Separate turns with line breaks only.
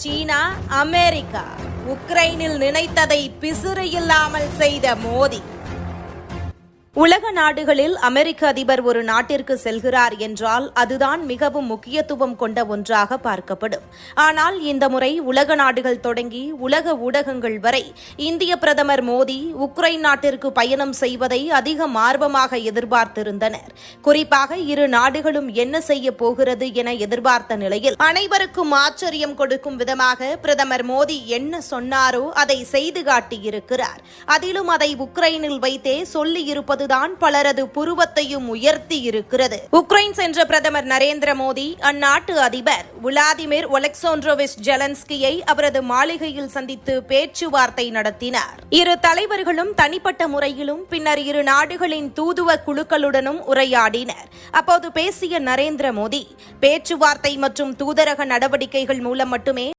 சீனா, America. உக்ரைனில் நினைத்ததை பிசிறு இல்லாமல் செய்த மோடி. உலக நாடுகளில் அமெரிக்க அதிபர் ஒரு நாட்டிற்கு செல்கிறார் என்றால் அதுதான் மிகவும் முக்கியத்துவம் கொண்ட ஒன்றாக பார்க்கப்படும். ஆனால் இந்த முறை உலக நாடுகள் தொடங்கி உலக ஊடகங்கள் வரை இந்திய பிரதமர் மோடி உக்ரைன் நாட்டிற்கு பயணம் செய்வதை அதிக ஆர்வமாக எதிர்பார்த்திருந்தனர். குறிப்பாக இரு நாடுகளும் என்ன செய்ய போகிறது என எதிர்பார்த்த நிலையில் அனைவருக்கும் ஆச்சரியம் கொடுக்கும் விதமாக பிரதமர் மோடி என்ன சொன்னாரோ அதை செய்து காட்டியிருக்கிறார். அதிலும் அதை உக்ரைனில் வைத்தே சொல்லியிருப்பது தான் பலரது புருவத்தையும் உயர்த்தி இருக்கிறது. உக்ரைன் சென்ற பிரதமர் நரேந்திர மோடி அந்நாட்டு அதிபர் விளாடிமிர் ஒலெக்சாண்ட்ரோவிச் ஜெலன்ஸ்கியை அவரது மாளிகையில் சந்தித்து பேச்சுவார்த்தை நடத்தினார். இரு தலைவர்களும் தனிப்பட்ட முறையிலும் பின்னர் இரு நாடுகளின் தூதுவ குழுக்களுடனும் உரையாடினர். அப்போது பேசிய நரேந்திர மோடி, பேச்சுவார்த்தை மற்றும் தூதரக நடவடிக்கைகள் மூலம் மட்டுமே